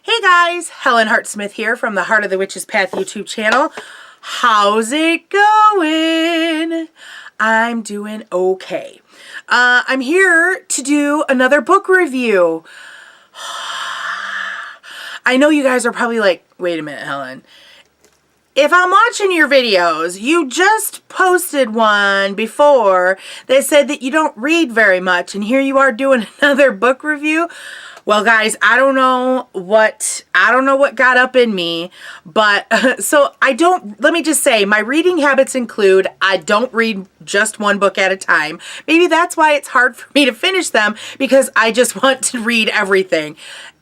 Hey guys, Helen Hart-Smith here from the Heart of the Witch's Path YouTube channel. How's it going? I'm doing okay. I'm here to do another book review. I know you guys are probably like, wait a minute, Helen. If I'm watching your videos, you just posted one before that said that you don't read very much, and here you are doing another book review. Well, guys, I don't know what got up in me, but let me just say, my reading habits include I don't read just one book at a time. Maybe that's why it's hard for me to finish them, because I just want to read everything.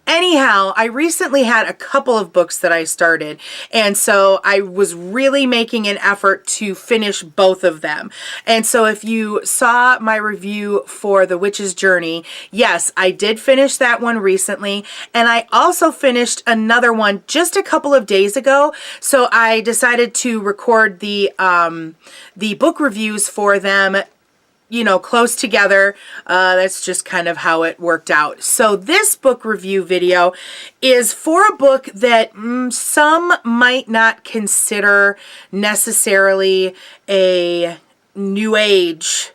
Anyhow, I recently had a couple of books that I started, and so I was really making an effort to finish both of them. And so if you saw my review for The Witch's Journey, yes, I did finish that one recently, and I also finished another one just a couple of days ago. So I decided to record the book reviews for them, you know, close together. That's just kind of how it worked out. So this book review video is for a book that some might not consider necessarily a new age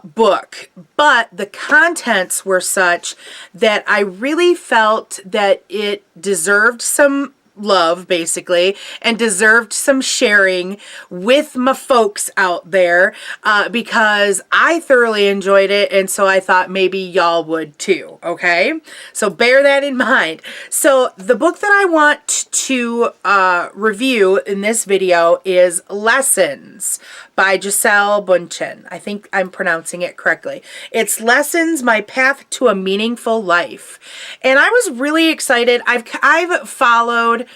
book, but the contents were such that I really felt that it deserved some love, basically, and deserved some sharing with my folks out there, because I thoroughly enjoyed it, and so I thought maybe y'all would too. Okay, so bear that in mind. So the book that I want to review in this video is Lessons by Gisele Bündchen. I think I'm pronouncing it correctly. It's Lessons, My Path to a Meaningful Life. And I was really excited. I've followed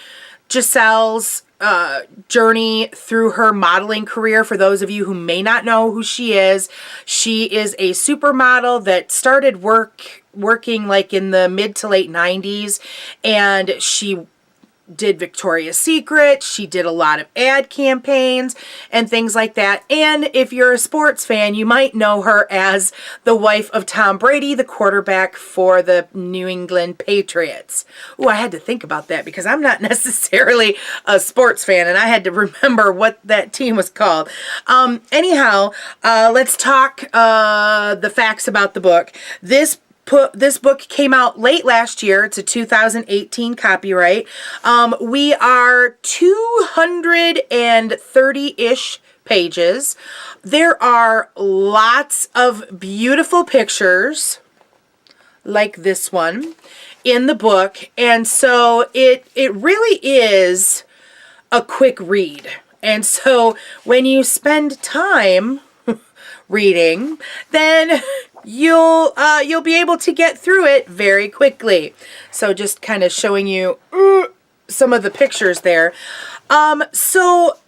Gisele's journey through her modeling career. For those of you who may not know who she is a supermodel that started working like in the mid to late 90s, and she did Victoria's Secret. She did a lot of ad campaigns and things like that. And if you're a sports fan, you might know her as the wife of Tom Brady, the quarterback for the New England Patriots. Oh, I had to think about that because I'm not necessarily a sports fan, and I had to remember what that team was called. Anyhow, let's talk the facts about the book. This book came out late last year. It's a 2018 copyright. We are 230-ish pages. There are lots of beautiful pictures like this one in the book. And so it really is a quick read. And so when you spend time reading, then you'll be able to get through it very quickly. So just kind of showing you some of the pictures there. So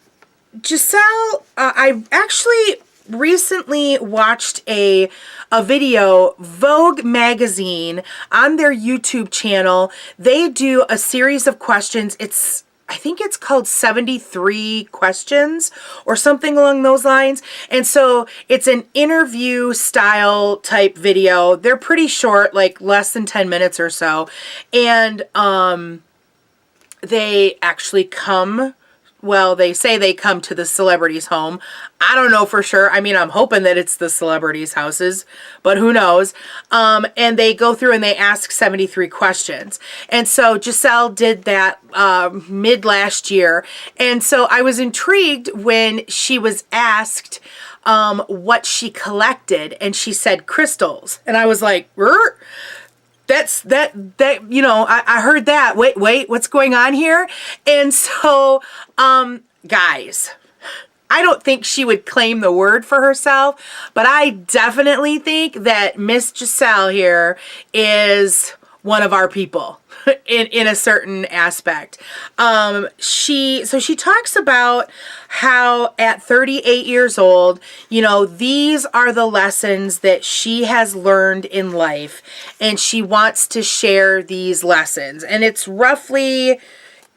Gisele, I actually recently watched a video, Vogue magazine, on their YouTube channel. They do a series of questions. I think it's called 73 questions or something along those lines. And so it's an interview style type video. They're pretty short, like less than 10 minutes or so. And they actually come, well, they say they come to the celebrity's home. I don't know for sure. I mean, I'm hoping that it's the celebrities' houses, but who knows? And they go through and they ask 73 questions. And so Gisele did that mid last year. And so I was intrigued when she was asked what she collected, and she said crystals. And I was like, That's you know, I heard that. Wait, what's going on here? And so, guys, I don't think she would claim the word for herself, but I definitely think that Miss Gisele here is one of our people in a certain aspect. She talks about how at 38 years old, you know, these are the lessons that she has learned in life, and she wants to share these lessons. And it's roughly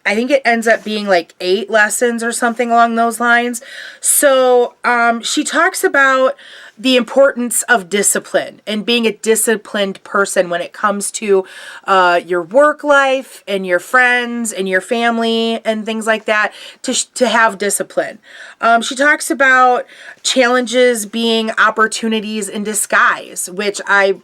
I think it ends up being like 8 lessons or something along those lines. So she talks about the importance of discipline and being a disciplined person when it comes to your work life and your friends and your family and things like that, to have discipline. She talks about challenges being opportunities in disguise, which I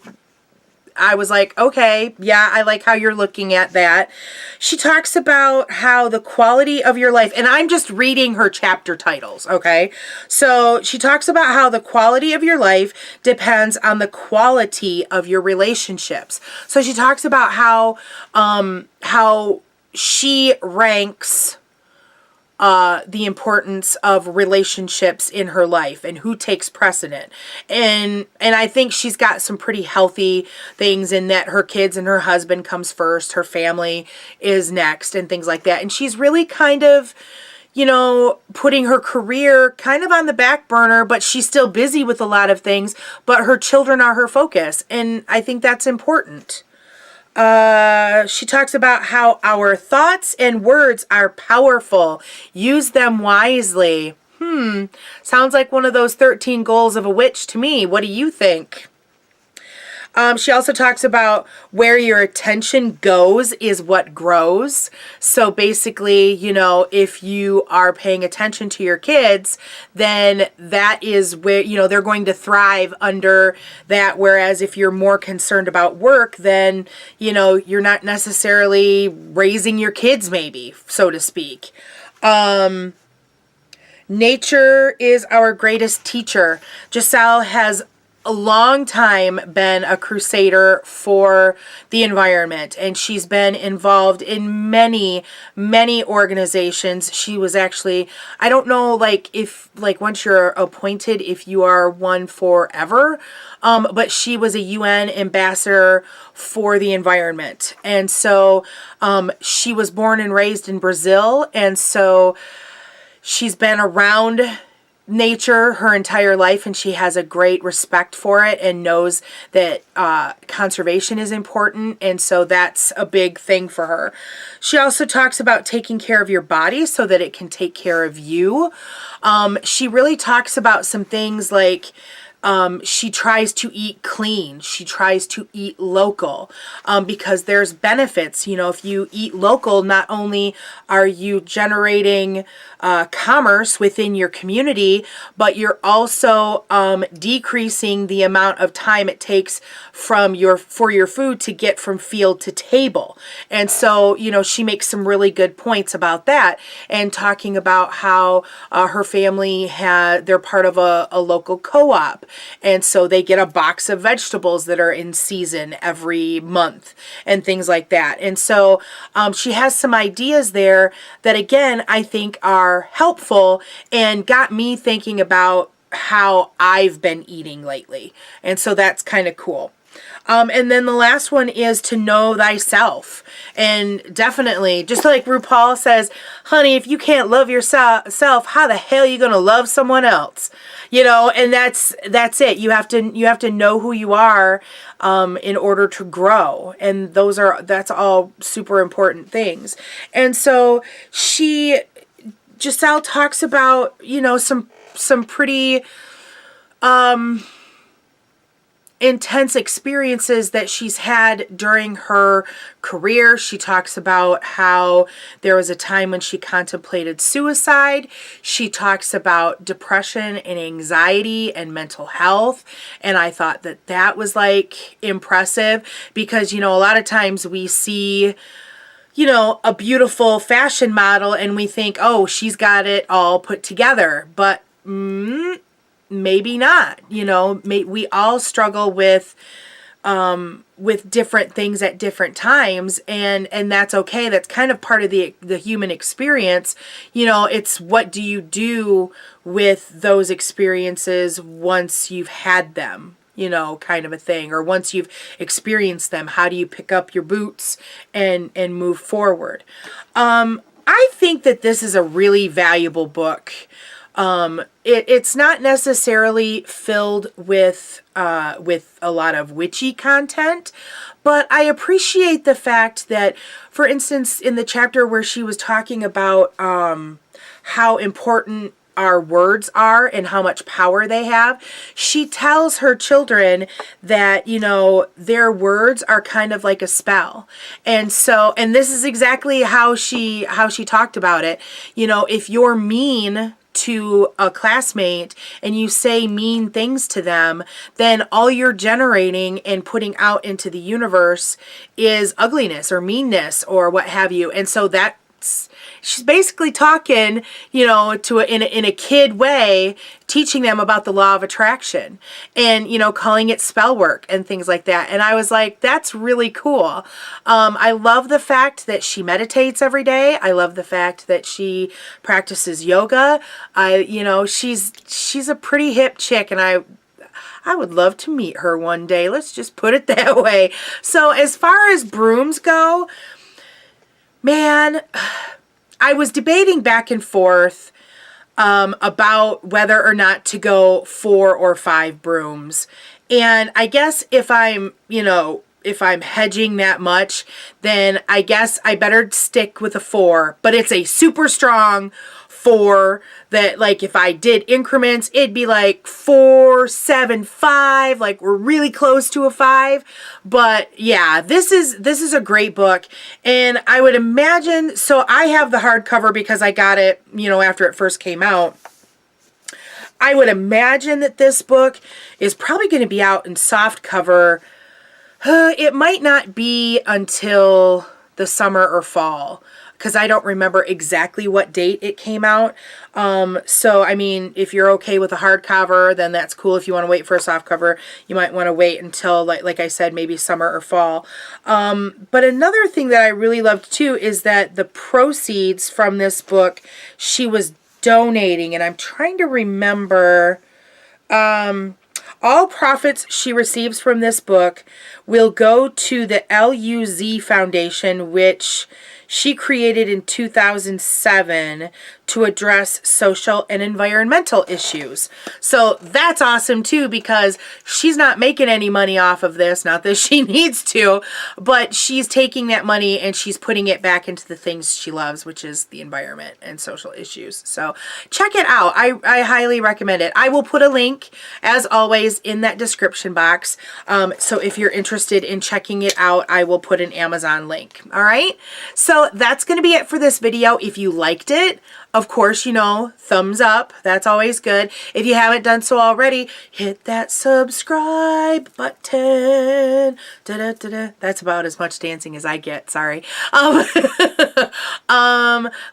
was like, okay, yeah, I like how you're looking at that. She talks about how the quality of your life, and I'm just reading her chapter titles, okay? So she talks about how the quality of your life depends on the quality of your relationships. So she talks about how she ranks the importance of relationships in her life and who takes precedent. And I think she's got some pretty healthy things in that her kids and her husband comes first, her family is next, and things like that. And she's really kind of, you know, putting her career kind of on the back burner, but she's still busy with a lot of things, but her children are her focus. And I think that's important. She talks about how our thoughts and words are powerful. Use them wisely. Sounds like one of those 13 goals of a witch to me. What do you think? She also talks about where your attention goes is what grows. So basically, you know, if you are paying attention to your kids, then that is where, you know, they're going to thrive under that. Whereas if you're more concerned about work, then, you know, you're not necessarily raising your kids, maybe, so to speak. Nature is our greatest teacher. Gisele has a long time been a crusader for the environment, and she's been involved in many organizations. She was actually, I don't know, like, if, like, once you're appointed, if you are one forever, but she was a UN ambassador for the environment. And so she was born and raised in Brazil, and so she's been around nature her entire life, and she has a great respect for it and knows that conservation is important, and so that's a big thing for her. She also talks about taking care of your body so that it can take care of you. She really talks about some things like she tries to eat clean. She tries to eat local because there's benefits. You know, if you eat local, not only are you generating commerce within your community, but you're also decreasing the amount of time it takes for your food to get from field to table. And so, you know, she makes some really good points about that, and talking about how her family they're part of a local co-op, and so they get a box of vegetables that are in season every month and things like that. And so she has some ideas there that, again, I think are helpful and got me thinking about how I've been eating lately. And so that's kind of cool. And then the last one is to know thyself. And definitely, just like RuPaul says, honey, if you can't love yourself, how the hell are you going to love someone else? You know, and that's it. You have to know who you are in order to grow. And that's all super important things. And so Gisele talks about, you know, some pretty intense experiences that she's had during her career. She talks about how there was a time when she contemplated suicide. She talks about depression and anxiety and mental health. And I thought that was like impressive because, you know, a lot of times we see, you know, a beautiful fashion model and we think, oh, she's got it all put together. But maybe not. You know, we all struggle with different things at different times, and that's okay. That's kind of part of the human experience. You know, it's what do you do with those experiences once you've had them, you know, kind of a thing, or once you've experienced them, how do you pick up your boots and move forward? I think that this is a really valuable book. It's not necessarily filled with a lot of witchy content, but I appreciate the fact that, for instance, in the chapter where she was talking about how important our words are and how much power they have, she tells her children that, you know, their words are kind of like a spell. And so, and this is exactly how she talked about it. You know, if you're mean to a classmate and you say mean things to them, then all you're generating and putting out into the universe is ugliness or meanness or what have you. And so she's basically talking, you know, in a kid way, teaching them about the law of attraction and, you know, calling it spell work and things like that. And I was like, that's really cool. I love the fact that she meditates every day. I love the fact that she practices yoga. You know, she's a pretty hip chick, and I would love to meet her one day. Let's just put it that way. So as far as brooms go, man, I was debating back and forth about whether or not to go 4 or 5 brooms. And I guess if I'm hedging that much, then I guess I better stick with a 4. But it's a super strong 4 that, like, if I did increments, it'd be like 4, 7, 5, like we're really close to a 5. But yeah, this is a great book. And I would imagine, so I have the hardcover because I got it, you know, after it first came out. I would imagine that this book is probably going to be out in soft cover. It might not be until the summer or fall, because I don't remember exactly what date it came out. So, I mean, if you're okay with a hardcover, then that's cool. If you want to wait for a softcover, you might want to wait until, like I said, maybe summer or fall. But another thing that I really loved, too, is that the proceeds from this book, she was donating. And I'm trying to remember... all profits she receives from this book will go to the LUZ Foundation, which she created in 2007 to address social and environmental issues. So that's awesome too, because she's not making any money off of this, not that she needs to, but she's taking that money and she's putting it back into the things she loves, which is the environment and social issues. So check it out. I highly recommend it. I will put a link, as always, in that description box. So if you're interested in checking it out, I will put an Amazon link. All right. So that's going to be it for this video. If you liked it, of course, you know, thumbs up. That's always good. If you haven't done so already, hit that subscribe button. Da-da-da-da. That's about as much dancing as I get. Sorry.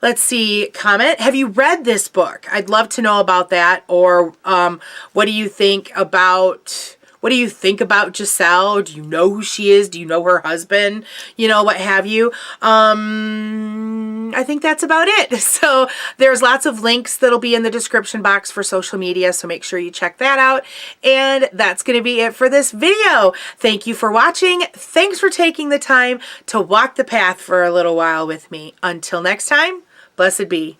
Let's see. Comment. Have you read this book? I'd love to know about that. Or what do you think about... What do you think about Gisele? Do you know who she is? Do you know her husband? You know, what have you? I think that's about it. So there's lots of links that'll be in the description box for social media, so make sure you check that out. And that's going to be it for this video. Thank you for watching. Thanks for taking the time to walk the path for a little while with me. Until next time, blessed be.